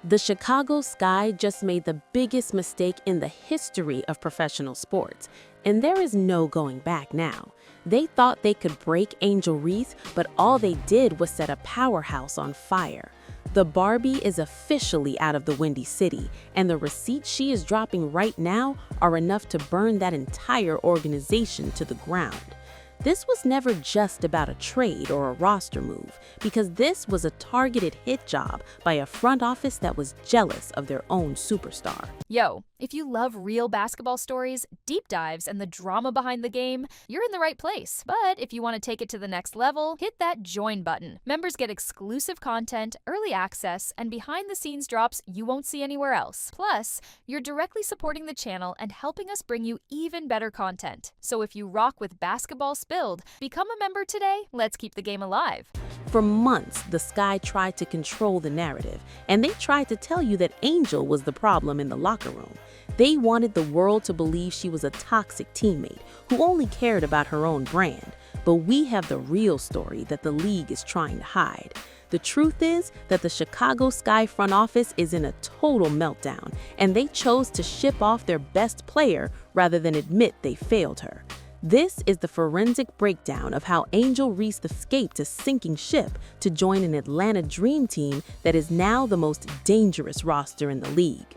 The Chicago Sky just made the biggest mistake in the history of professional sports, and there is no going back now. They thought they could break Angel Reese, but all they did was set a powerhouse on fire. The Barbie is officially out of the Windy City, and the receipts she is dropping right now are enough to burn that entire organization to the ground. This was never just about a trade or a roster move, because this was a targeted hit job by a front office that was jealous of their own superstar. Yo, if you love real basketball stories, deep dives, and the drama behind the game, you're in the right place. But if you want to take it to the next level, hit that join button. Members get exclusive content, early access, and behind-the-scenes drops you won't see anywhere else. Plus, you're directly supporting the channel and helping us bring you even better content. So if you rock with basketball spilled, become a member today. Let's keep the game alive. For months, the Sky tried to control the narrative, and they tried to tell you that Angel was the problem in the locker room. They wanted the world to believe she was a toxic teammate who only cared about her own brand. But we have the real story that the league is trying to hide. The truth is that the Chicago Sky front office is in a total meltdown, and they chose to ship off their best player rather than admit they failed her. This is the forensic breakdown of how Angel Reese escaped a sinking ship to join an Atlanta Dream team that is now the most dangerous roster in the league.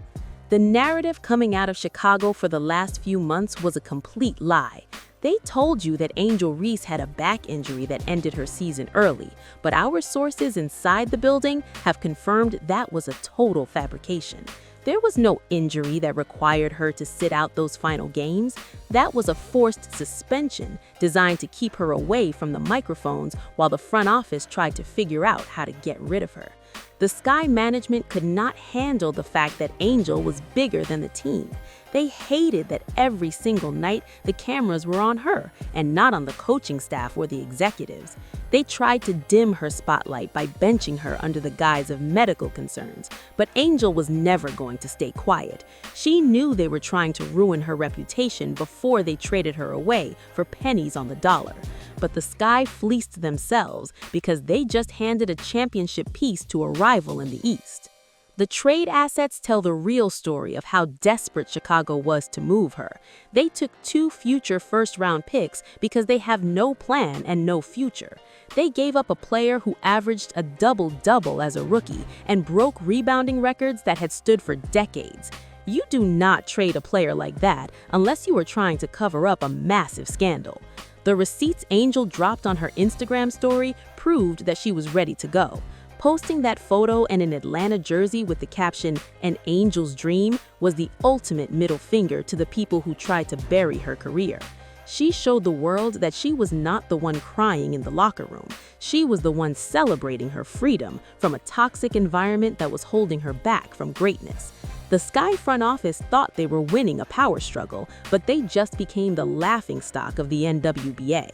The narrative coming out of Chicago for the last few months was a complete lie. They told you that Angel Reese had a back injury that ended her season early, but our sources inside the building have confirmed that was a total fabrication. There was no injury that required her to sit out those final games. That was a forced suspension designed to keep her away from the microphones while the front office tried to figure out how to get rid of her. The Sky management could not handle the fact that Angel was bigger than the team. They hated that every single night the cameras were on her and not on the coaching staff or the executives. They tried to dim her spotlight by benching her under the guise of medical concerns, but Angel was never going to stay quiet. She knew they were trying to ruin her reputation before they traded her away for pennies on the dollar. But the Sky fleeced themselves because they just handed a championship piece to a rival in the East. The trade assets tell the real story of how desperate Chicago was to move her. They took 2 future first-round picks because they have no plan and no future. They gave up a player who averaged a double-double as a rookie and broke rebounding records that had stood for decades. You do not trade a player like that unless you are trying to cover up a massive scandal. The receipts Angel dropped on her Instagram story proved that she was ready to go. Posting that photo in an Atlanta jersey with the caption, "An Angel's Dream," was the ultimate middle finger to the people who tried to bury her career. She showed the world that she was not the one crying in the locker room. She was the one celebrating her freedom from a toxic environment that was holding her back from greatness. The Sky front office thought they were winning a power struggle, but they just became the laughingstock of the NWBA.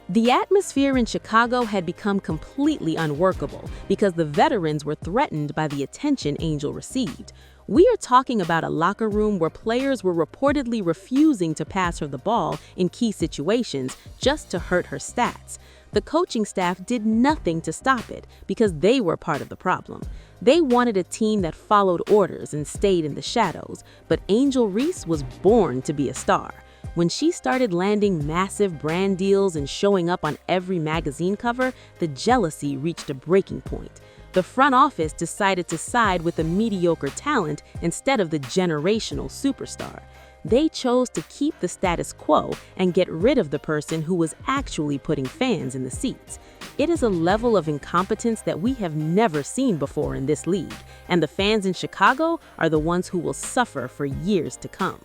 The atmosphere in Chicago had become completely unworkable because the veterans were threatened by the attention Angel received. We are talking about a locker room where players were reportedly refusing to pass her the ball in key situations just to hurt her stats. The coaching staff did nothing to stop it because they were part of the problem. They wanted a team that followed orders and stayed in the shadows, but Angel Reese was born to be a star. When she started landing massive brand deals and showing up on every magazine cover, the jealousy reached a breaking point. The front office decided to side with the mediocre talent instead of the generational superstar. They chose to keep the status quo and get rid of the person who was actually putting fans in the seats. It is a level of incompetence that we have never seen before in this league, and the fans in Chicago are the ones who will suffer for years to come.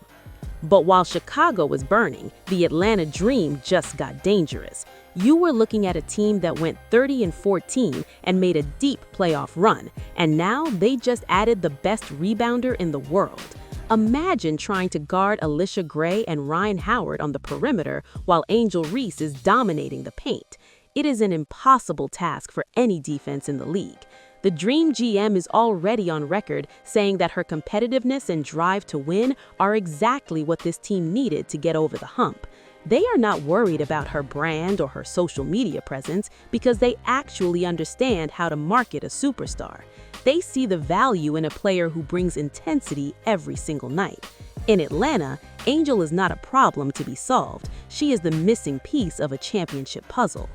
But while Chicago was burning, the Atlanta Dream just got dangerous. You were looking at a team that went 30-14 and made a deep playoff run, and now they just added the best rebounder in the world. Imagine trying to guard Alicia Gray and Ryan Howard on the perimeter while Angel Reese is dominating the paint. It is an impossible task for any defense in the league. The Dream GM is already on record saying that her competitiveness and drive to win are exactly what this team needed to get over the hump. They are not worried about her brand or her social media presence because they actually understand how to market a superstar. They see the value in a player who brings intensity every single night. In Atlanta, Angel is not a problem to be solved. She is the missing piece of a championship puzzle.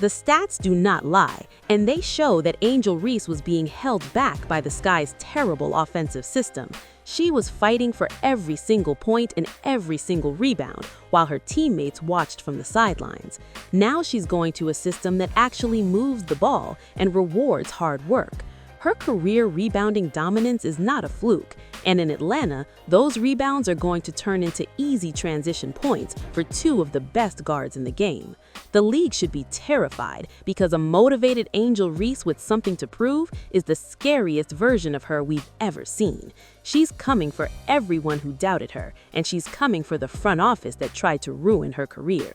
The stats do not lie, and they show that Angel Reese was being held back by the Sky's terrible offensive system. She was fighting for every single point and every single rebound, while her teammates watched from the sidelines. Now she's going to a system that actually moves the ball and rewards hard work. Her career rebounding dominance is not a fluke, and in Atlanta, those rebounds are going to turn into easy transition points for two of the best guards in the game. The league should be terrified because a motivated Angel Reese with something to prove is the scariest version of her we've ever seen. She's coming for everyone who doubted her, and she's coming for the front office that tried to ruin her career.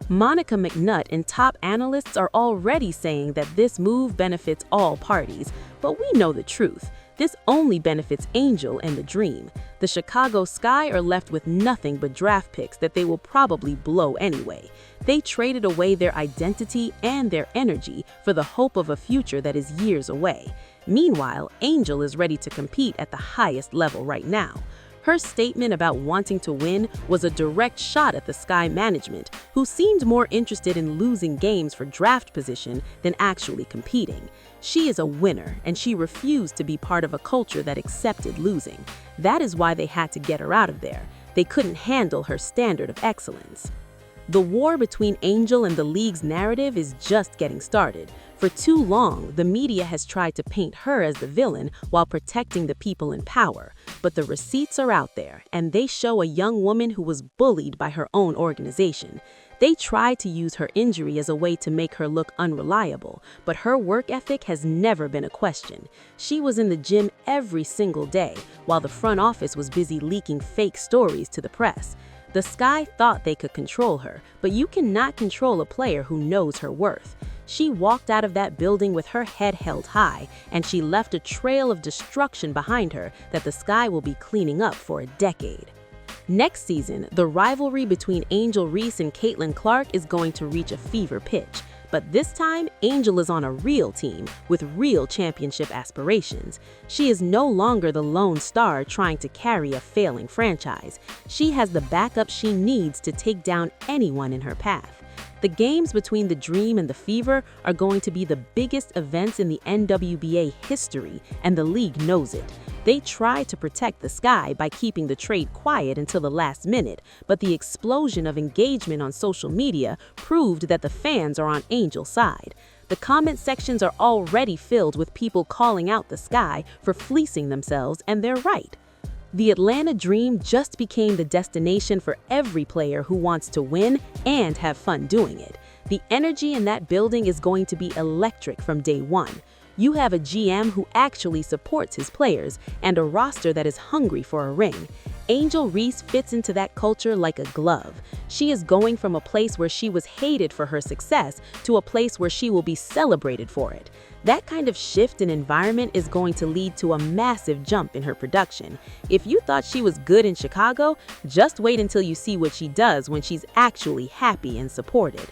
Monica McNutt and top analysts are already saying that this move benefits all parties, but we know the truth. This only benefits Angel and the Dream. The Chicago Sky are left with nothing but draft picks that they will probably blow anyway. They traded away their identity and their energy for the hope of a future that is years away. Meanwhile, Angel is ready to compete at the highest level right now. Her statement about wanting to win was a direct shot at the Sky management, who seemed more interested in losing games for draft position than actually competing. She is a winner, and she refused to be part of a culture that accepted losing. That is why they had to get her out of there. They couldn't handle her standard of excellence. The war between Angel and the league's narrative is just getting started. For too long, the media has tried to paint her as the villain while protecting the people in power. But the receipts are out there, and they show a young woman who was bullied by her own organization. They tried to use her injury as a way to make her look unreliable, but her work ethic has never been a question. She was in the gym every single day, while the front office was busy leaking fake stories to the press. The Sky thought they could control her, but you cannot control a player who knows her worth. She walked out of that building with her head held high, and she left a trail of destruction behind her that the Sky will be cleaning up for a decade. Next season, the rivalry between Angel Reese and Caitlin Clark is going to reach a fever pitch. But this time, Angel is on a real team with real championship aspirations. She is no longer the lone star trying to carry a failing franchise. She has the backup she needs to take down anyone in her path. The games between the Dream and the Fever are going to be the biggest events in the NWBA history, and the league knows it. They tried to protect the Sky by keeping the trade quiet until the last minute, but the explosion of engagement on social media proved that the fans are on Angel's side. The comment sections are already filled with people calling out the Sky for fleecing themselves, and they're right. The Atlanta Dream just became the destination for every player who wants to win and have fun doing it. The energy in that building is going to be electric from day one. You have a GM who actually supports his players and a roster that is hungry for a ring. Angel Reese fits into that culture like a glove. She is going from a place where she was hated for her success to a place where she will be celebrated for it. That kind of shift in environment is going to lead to a massive jump in her production. If you thought she was good in Chicago, just wait until you see what she does when she's actually happy and supported.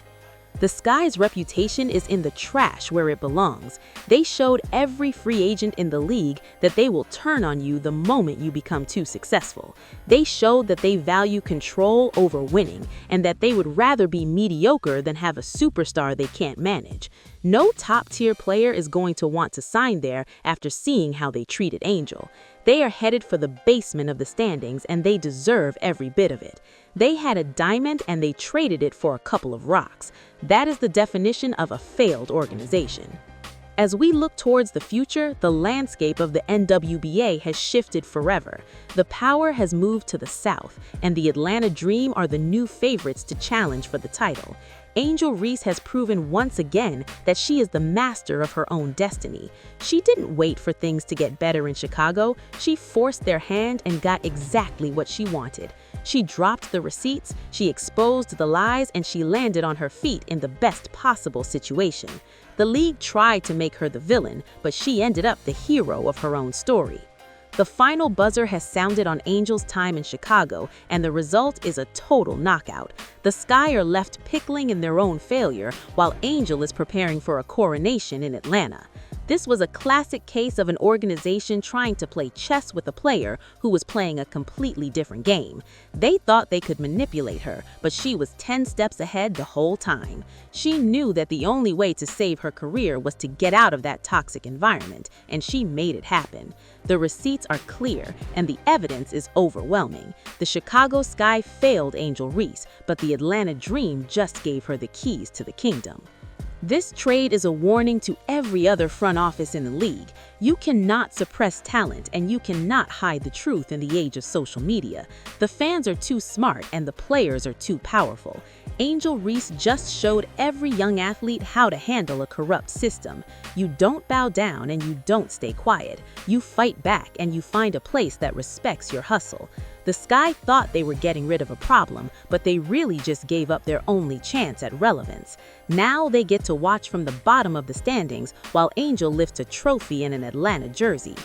The Sky's reputation is in the trash where it belongs. They showed every free agent in the league that they will turn on you the moment you become too successful. They showed that they value control over winning, and that they would rather be mediocre than have a superstar they can't manage. No top-tier player is going to want to sign there after seeing how they treated Angel. They are headed for the basement of the standings, and they deserve every bit of it. They had a diamond and they traded it for a couple of rocks. That is the definition of a failed organization. As we look towards the future, the landscape of the NWBA has shifted forever. The power has moved to the south, and the Atlanta Dream are the new favorites to challenge for the title. Angel Reese has proven once again that she is the master of her own destiny. She didn't wait for things to get better in Chicago. She forced their hand and got exactly what she wanted. She dropped the receipts, she exposed the lies, and she landed on her feet in the best possible situation. The league tried to make her the villain, but she ended up the hero of her own story. The final buzzer has sounded on Angel's time in Chicago, and the result is a total knockout. The Sky are left pickling in their own failure, while Angel is preparing for a coronation in Atlanta. This was a classic case of an organization trying to play chess with a player who was playing a completely different game. They thought they could manipulate her, but she was 10 steps ahead the whole time. She knew that the only way to save her career was to get out of that toxic environment, and she made it happen. The receipts are clear, and the evidence is overwhelming. The Chicago Sky failed Angel Reese, but the Atlanta Dream just gave her the keys to the kingdom. This trade is a warning to every other front office in the league. You cannot suppress talent, and you cannot hide the truth in the age of social media. The fans are too smart, and the players are too powerful. Angel Reese just showed every young athlete how to handle a corrupt system. You don't bow down and you don't stay quiet. You fight back and you find a place that respects your hustle. The Sky thought they were getting rid of a problem, but they really just gave up their only chance at relevance. Now they get to watch from the bottom of the standings while Angel lifts a trophy in an Atlanta jersey.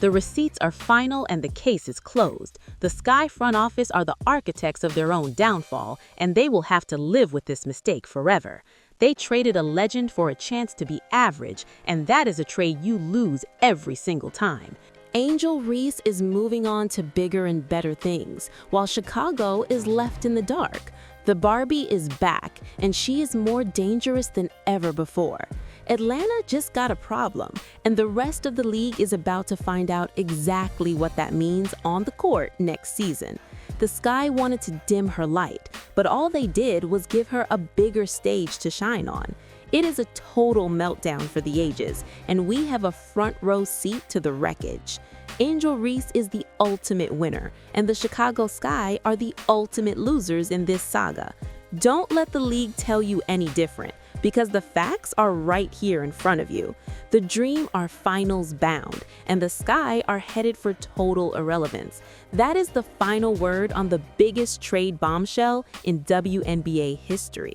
The receipts are final and the case is closed. The Sky front office are the architects of their own downfall, and they will have to live with this mistake forever. They traded a legend for a chance to be average, and that is a trade you lose every single time. Angel Reese is moving on to bigger and better things, while Chicago is left in the dark. The Barbie is back, and she is more dangerous than ever before. Atlanta just got a problem, and the rest of the league is about to find out exactly what that means on the court next season. The Sky wanted to dim her light, but all they did was give her a bigger stage to shine on. It is a total meltdown for the ages, and we have a front row seat to the wreckage. Angel Reese is the ultimate winner, and the Chicago Sky are the ultimate losers in this saga. Don't let the league tell you any different, because the facts are right here in front of you. The Dream are finals bound, and the Sky are headed for total irrelevance. That is the final word on the biggest trade bombshell in WNBA history.